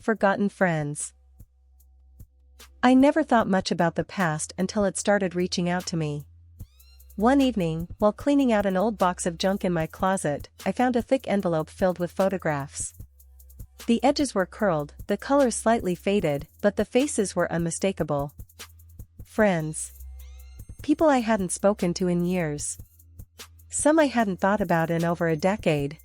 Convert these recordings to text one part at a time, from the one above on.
Forgotten friends. I never thought much about the past until it started reaching out to me. One evening, while cleaning out an old box of junk in my closet, I found a thick envelope filled with photographs. The edges were curled, the colors slightly faded, but the faces were unmistakable. Friends. People I hadn't spoken to in years. Some I hadn't thought about in over a decade.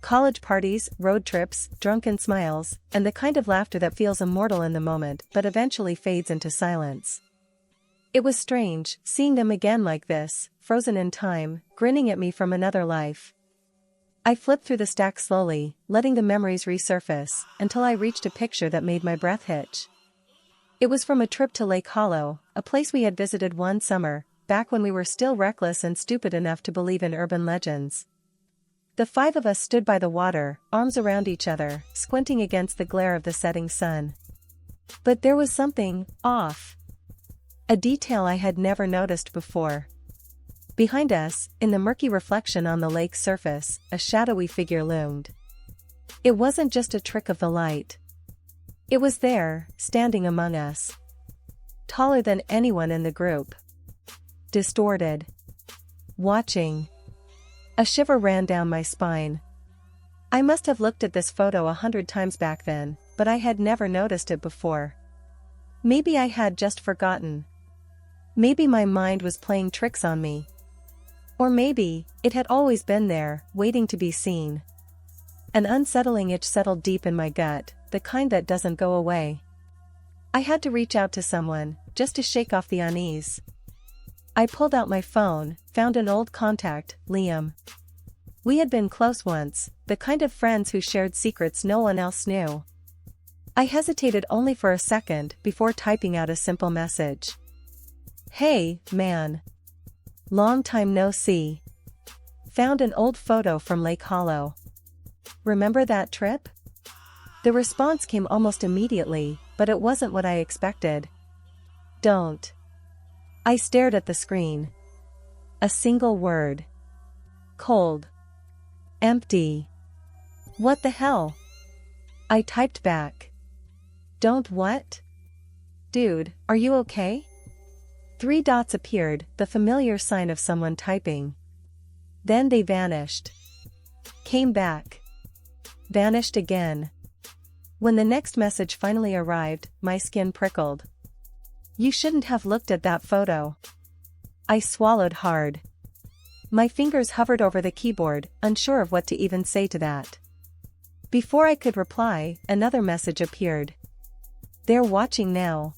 College parties, road trips, drunken smiles, and the kind of laughter that feels immortal in the moment but eventually fades into silence. It was strange, seeing them again like this, frozen in time, grinning at me from another life. I flipped through the stack slowly, letting the memories resurface, until I reached a picture that made my breath hitch. It was from a trip to Lake Hollow, a place we had visited one summer, back when we were still reckless and stupid enough to believe in urban legends. The five of us stood by the water, arms around each other, squinting against the glare of the setting sun. But there was something off. A detail I had never noticed before. Behind us, in the murky reflection on the lake's surface, a shadowy figure loomed. It wasn't just a trick of the light. It was there, standing among us. Taller than anyone in the group. Distorted. Watching. A shiver ran down my spine. I must have looked at this photo 100 times back then, but I had never noticed it before. Maybe I had just forgotten. Maybe my mind was playing tricks on me. Or maybe, it had always been there, waiting to be seen. An unsettling itch settled deep in my gut, the kind that doesn't go away. I had to reach out to someone, just to shake off the unease. I pulled out my phone, found an old contact, Liam. We had been close once, the kind of friends who shared secrets no one else knew. I hesitated only for a second before typing out a simple message. Hey, man. Long time no see. Found an old photo from Lake Hollow. Remember that trip? The response came almost immediately, but it wasn't what I expected. Don't. I stared at the screen. A single word. Cold. Empty. What the hell? I typed back. Don't what? Dude, are you okay? 3 dots appeared, the familiar sign of someone typing. Then they vanished. Came back. Vanished again. When the next message finally arrived, my skin prickled. You shouldn't have looked at that photo. I swallowed hard. My fingers hovered over the keyboard, unsure of what to even say to that. Before I could reply, another message appeared. They're watching now.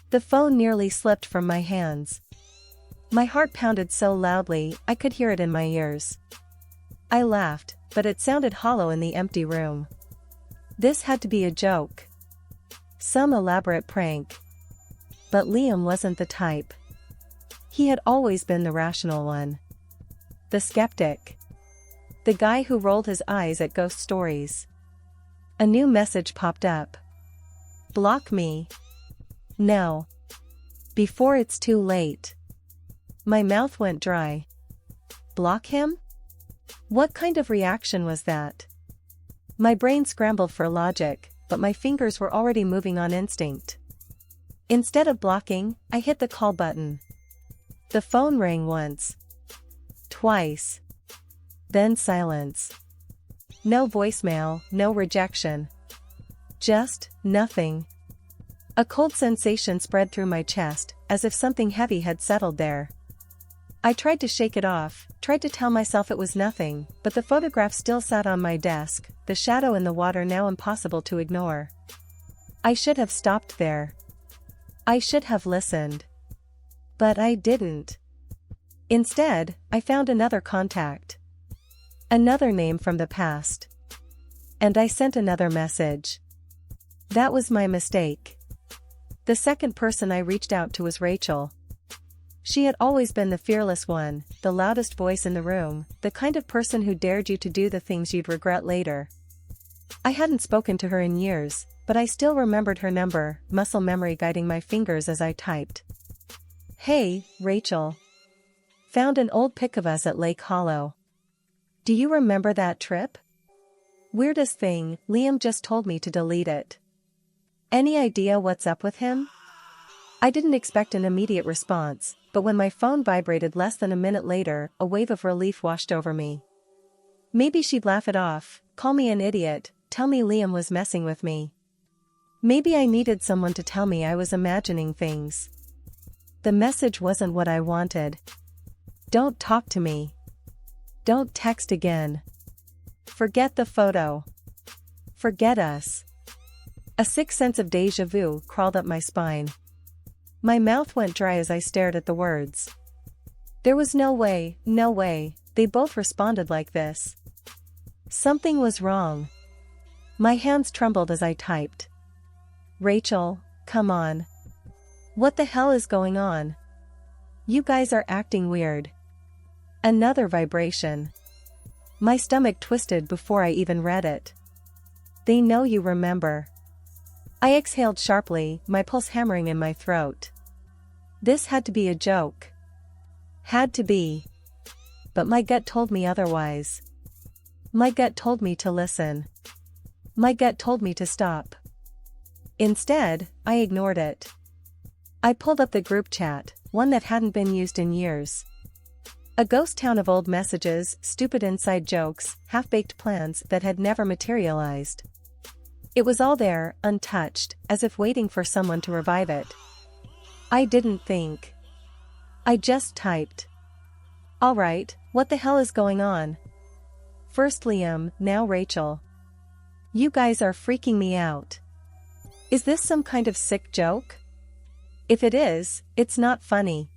The phone nearly slipped from my hands. My heart pounded so loudly, I could hear it in my ears. I laughed, but it sounded hollow in the empty room. This had to be a joke. Some elaborate prank. But Liam wasn't the type. He had always been the rational one. The skeptic. The guy who rolled his eyes at ghost stories. A new message popped up. Block me. No. Before it's too late. My mouth went dry. Block him? What kind of reaction was that? My brain scrambled for logic, but my fingers were already moving on instinct. Instead of blocking, I hit the call button. The phone rang once. Twice. Then silence. No voicemail, no rejection. Just, nothing. A cold sensation spread through my chest, as if something heavy had settled there. I tried to shake it off, tried to tell myself it was nothing, but the photograph still sat on my desk, the shadow in the water now impossible to ignore. I should have stopped there. I should have listened. But I didn't. Instead, I found another contact. Another name from the past. And I sent another message. That was my mistake. The second person I reached out to was Rachel. She had always been the fearless one, the loudest voice in the room, the kind of person who dared you to do the things you'd regret later. I hadn't spoken to her in years, but I still remembered her number, muscle memory guiding my fingers as I typed. Hey, Rachel. Found an old pic of us at Lake Hollow. Do you remember that trip? Weirdest thing, Liam just told me to delete it. Any idea what's up with him? I didn't expect an immediate response, but when my phone vibrated less than a minute later, a wave of relief washed over me. Maybe she'd laugh it off, call me an idiot, tell me Liam was messing with me. Maybe I needed someone to tell me I was imagining things. The message wasn't what I wanted. Don't talk to me. Don't text again. Forget the photo. Forget us. A sick sense of déjà vu crawled up my spine. My mouth went dry as I stared at the words. There was no way, they both responded like this. Something was wrong. My hands trembled as I typed. Rachel, come on. What the hell is going on? You guys are acting weird. Another vibration. My stomach twisted before I even read it. They know you remember. I exhaled sharply, my pulse hammering in my throat. This had to be a joke. Had to be. But my gut told me otherwise. My gut told me to listen. My gut told me to stop. Instead, I ignored it. I pulled up the group chat, one that hadn't been used in years. A ghost town of old messages, stupid inside jokes, half-baked plans that had never materialized. It was all there, untouched, as if waiting for someone to revive it. I didn't think. I just typed. Alright, what the hell is going on? First Liam, now Rachel. You guys are freaking me out. Is this some kind of sick joke? If it is, it's not funny.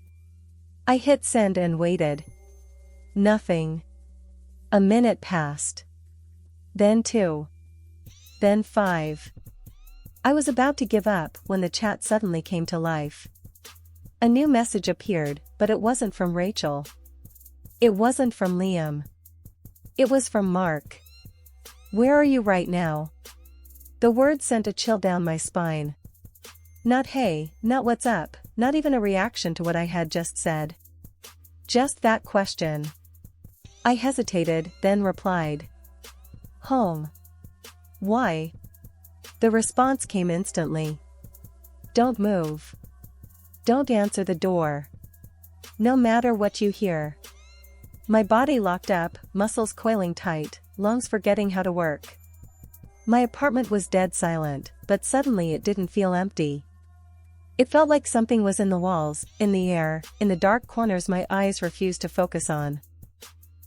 I hit send and waited. Nothing. A minute passed. Then 2. Then 5. I was about to give up when the chat suddenly came to life. A new message appeared, but it wasn't from Rachel. It wasn't from Liam. It was from Mark. Where are you right now? The words sent a chill down my spine. Not hey, not what's up, not even a reaction to what I had just said. Just that question. I hesitated, then replied. Home. Why? The response came instantly. Don't move. Don't answer the door. No matter what you hear. My body locked up, muscles coiling tight, lungs forgetting how to work. My apartment was dead silent, but suddenly it didn't feel empty. It felt like something was in the walls, in the air, in the dark corners my eyes refused to focus on.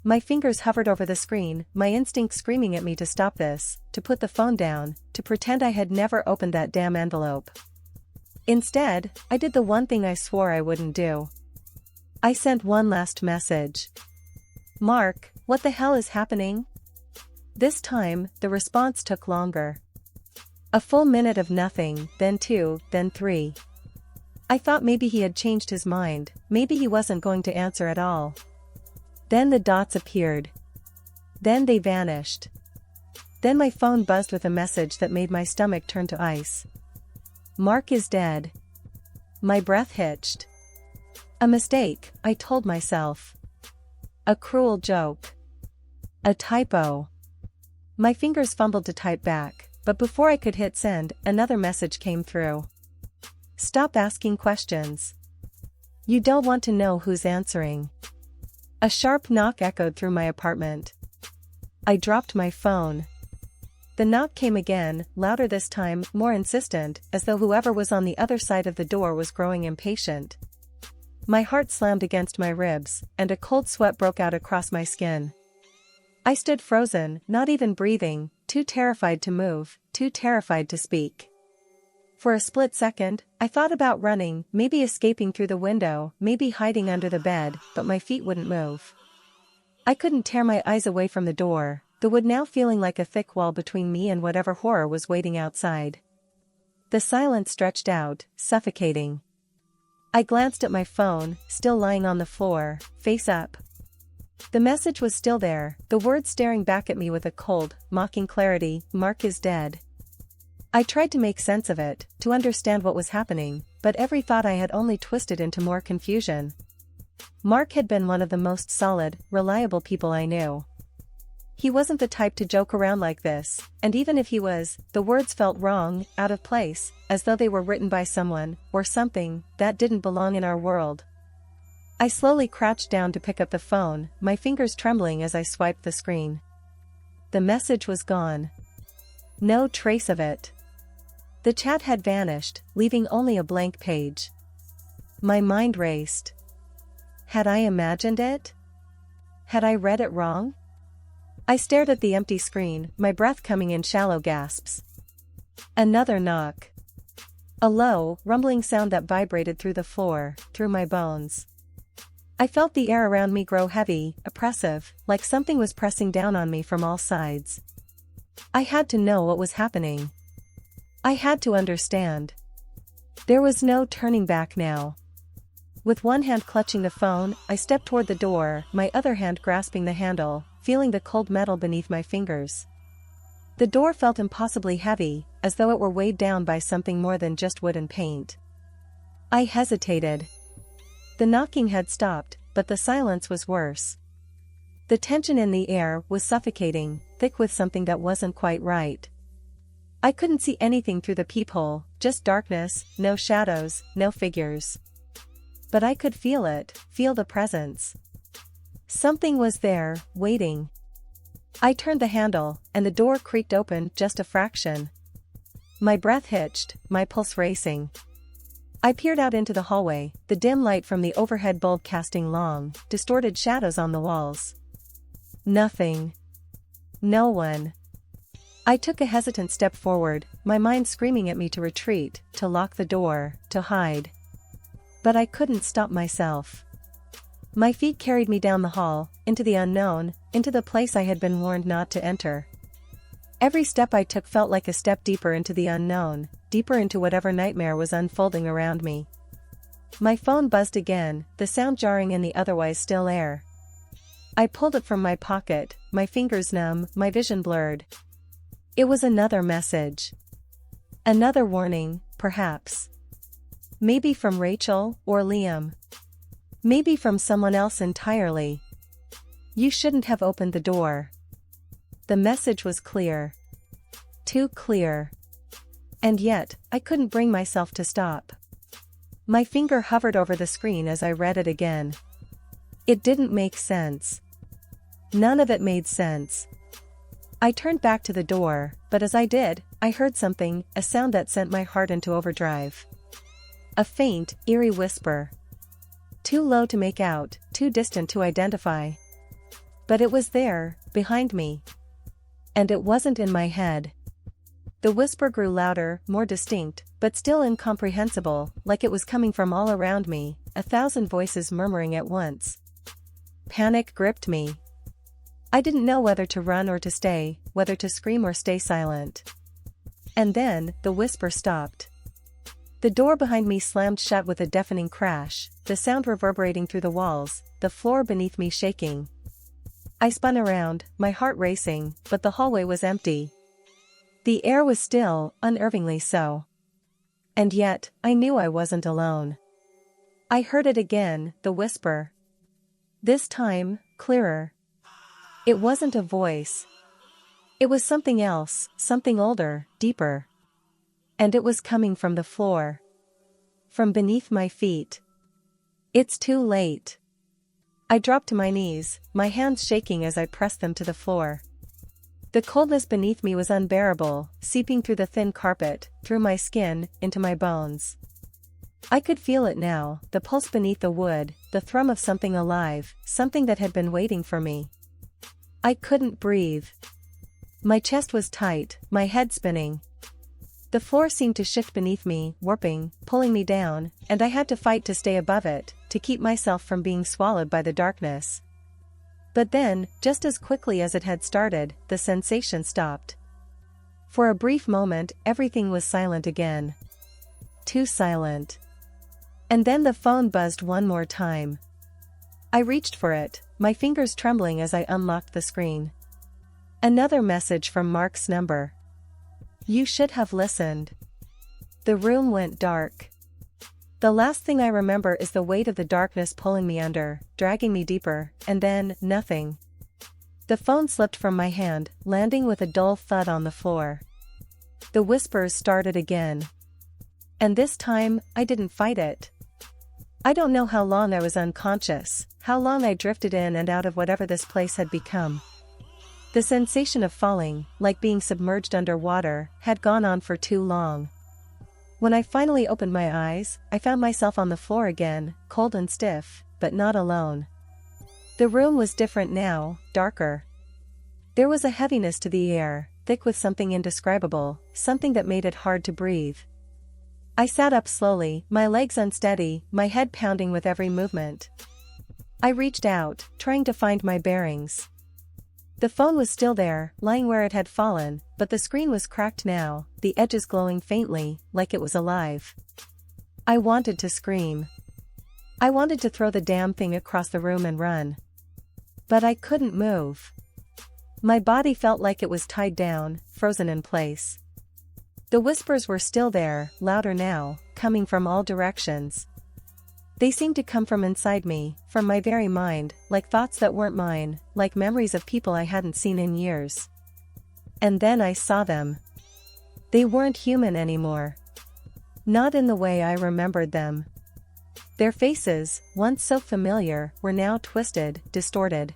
My fingers hovered over the screen, my instinct screaming at me to stop this, to put the phone down, to pretend I had never opened that damn envelope. Instead, I did the one thing I swore I wouldn't do. I sent one last message. Mark, what the hell is happening? This time, the response took longer. A full minute of nothing, then 2, then 3. I thought maybe he had changed his mind, maybe he wasn't going to answer at all. Then the dots appeared. Then they vanished. Then my phone buzzed with a message that made my stomach turn to ice. Mark is dead. My breath hitched. A mistake, I told myself. A cruel joke. A typo. My fingers fumbled to type back, but before I could hit send, another message came through. Stop asking questions. You don't want to know who's answering. A sharp knock echoed through my apartment. I dropped my phone. The knock came again, louder this time, more insistent, as though whoever was on the other side of the door was growing impatient. My heart slammed against my ribs, and a cold sweat broke out across my skin. I stood frozen, not even breathing, too terrified to move, too terrified to speak. For a split second, I thought about running, maybe escaping through the window, maybe hiding under the bed, but my feet wouldn't move. I couldn't tear my eyes away from the door, the wood now feeling like a thick wall between me and whatever horror was waiting outside. The silence stretched out, suffocating. I glanced at my phone, still lying on the floor, face up. The message was still there, the words staring back at me with a cold, mocking clarity, Mark is dead. I tried to make sense of it, to understand what was happening, but every thought I had only twisted into more confusion. Mark had been one of the most solid, reliable people I knew. He wasn't the type to joke around like this, and even if he was, the words felt wrong, out of place, as though they were written by someone, or something, that didn't belong in our world. I slowly crouched down to pick up the phone, my fingers trembling as I swiped the screen. The message was gone. No trace of it. The chat had vanished, leaving only a blank page. My mind raced. Had I imagined it? Had I read it wrong? I stared at the empty screen, my breath coming in shallow gasps. Another knock. A low, rumbling sound that vibrated through the floor, through my bones. I felt the air around me grow heavy, oppressive, like something was pressing down on me from all sides. I had to know what was happening. I had to understand. There was no turning back now. With one hand clutching the phone, I stepped toward the door, my other hand grasping the handle, feeling the cold metal beneath my fingers. The door felt impossibly heavy, as though it were weighed down by something more than just wood and paint. I hesitated. The knocking had stopped, but the silence was worse. The tension in the air was suffocating, thick with something that wasn't quite right. I couldn't see anything through the peephole, just darkness, no shadows, no figures. But I could feel it, feel the presence. Something was there, waiting. I turned the handle, and the door creaked open just a fraction. My breath hitched, my pulse racing. I peered out into the hallway, the dim light from the overhead bulb casting long, distorted shadows on the walls. Nothing. No one. I took a hesitant step forward, my mind screaming at me to retreat, to lock the door, to hide. But I couldn't stop myself. My feet carried me down the hall, into the unknown, into the place I had been warned not to enter. Every step I took felt like a step deeper into the unknown, deeper into whatever nightmare was unfolding around me. My phone buzzed again, the sound jarring in the otherwise still air. I pulled it from my pocket, my fingers numb, my vision blurred. It was another message. Another warning, perhaps. Maybe from Rachel or Liam. Maybe from someone else entirely. You shouldn't have opened the door. The message was clear. Too clear. And yet, I couldn't bring myself to stop. My finger hovered over the screen as I read it again. It didn't make sense. None of it made sense. I turned back to the door, but as I did, I heard something, a sound that sent my heart into overdrive. A faint, eerie whisper. Too low to make out, too distant to identify. But it was there, behind me. And it wasn't in my head. The whisper grew louder, more distinct, but still incomprehensible, like it was coming from all around me, 1,000 voices murmuring at once. Panic gripped me. I didn't know whether to run or to stay, whether to scream or stay silent. And then, the whisper stopped. The door behind me slammed shut with a deafening crash, the sound reverberating through the walls, the floor beneath me shaking. I spun around, my heart racing, but the hallway was empty. The air was still, unnervingly so. And yet, I knew I wasn't alone. I heard it again, the whisper. This time, clearer. It wasn't a voice. It was something else, something older, deeper. And it was coming from the floor. From beneath my feet. It's too late. I dropped to my knees, my hands shaking as I pressed them to the floor. The coldness beneath me was unbearable, seeping through the thin carpet, through my skin, into my bones. I could feel it now, the pulse beneath the wood, the thrum of something alive, something that had been waiting for me. I couldn't breathe. My chest was tight, my head spinning. The floor seemed to shift beneath me, warping, pulling me down, and I had to fight to stay above it, to keep myself from being swallowed by the darkness. But then, just as quickly as it had started, the sensation stopped. For a brief moment, everything was silent again. Too silent. And then the phone buzzed one more time. I reached for it, my fingers trembling as I unlocked the screen. Another message from Mark's number. You should have listened. The room went dark. The last thing I remember is the weight of the darkness pulling me under, dragging me deeper, and then, nothing. The phone slipped from my hand, landing with a dull thud on the floor. The whispers started again. And this time, I didn't fight it. I don't know how long I was unconscious, how long I drifted in and out of whatever this place had become. The sensation of falling, like being submerged underwater, had gone on for too long. When I finally opened my eyes, I found myself on the floor again, cold and stiff, but not alone. The room was different now, darker. There was a heaviness to the air, thick with something indescribable, something that made it hard to breathe. I sat up slowly, my legs unsteady, my head pounding with every movement. I reached out, trying to find my bearings. The phone was still there, lying where it had fallen, but the screen was cracked now, the edges glowing faintly, like it was alive. I wanted to scream. I wanted to throw the damn thing across the room and run. But I couldn't move. My body felt like it was tied down, frozen in place. The whispers were still there, louder now, coming from all directions. They seemed to come from inside me, from my very mind, like thoughts that weren't mine, like memories of people I hadn't seen in years. And then I saw them. They weren't human anymore. Not in the way I remembered them. Their faces, once so familiar, were now twisted, distorted.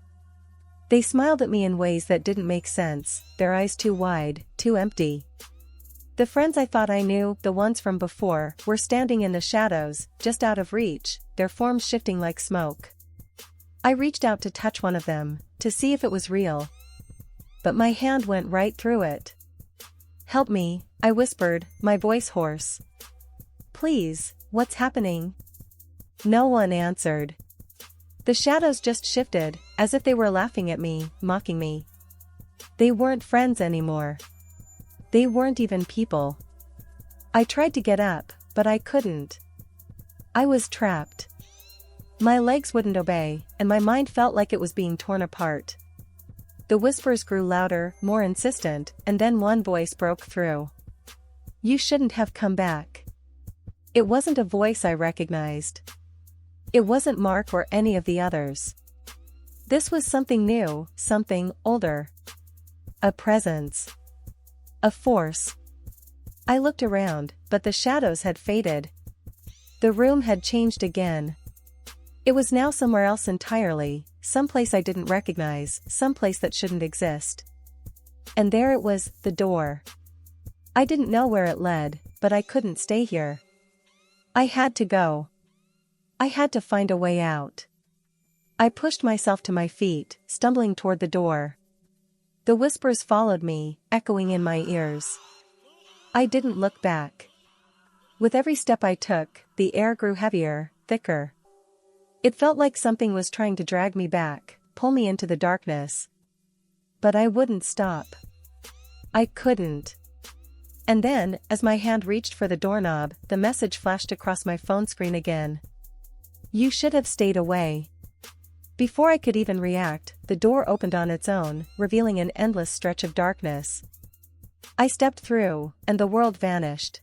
They smiled at me in ways that didn't make sense, their eyes too wide, too empty. The friends I thought I knew, the ones from before, were standing in the shadows, just out of reach, their forms shifting like smoke. I reached out to touch one of them, to see if it was real. But my hand went right through it. "Help me," I whispered, my voice hoarse. "Please, what's happening?" No one answered. The shadows just shifted, as if they were laughing at me, mocking me. They weren't friends anymore. They weren't even people. I tried to get up, but I couldn't. I was trapped. My legs wouldn't obey, and my mind felt like it was being torn apart. The whispers grew louder, more insistent, and then one voice broke through. "You shouldn't have come back." It wasn't a voice I recognized. It wasn't Mark or any of the others. This was something new, something older. A presence. A force. I looked around, but the shadows had faded. The room had changed again. It was now somewhere else entirely, someplace I didn't recognize, someplace that shouldn't exist. And there it was, the door. I didn't know where it led, but I couldn't stay here. I had to go. I had to find a way out. I pushed myself to my feet, stumbling toward the door. The whispers followed me, echoing in my ears. I didn't look back. With every step I took, the air grew heavier, thicker. It felt like something was trying to drag me back, pull me into the darkness. But I wouldn't stop. I couldn't. And then, as my hand reached for the doorknob, the message flashed across my phone screen again. "You should have stayed away." Before I could even react, the door opened on its own, revealing an endless stretch of darkness. I stepped through, and the world vanished,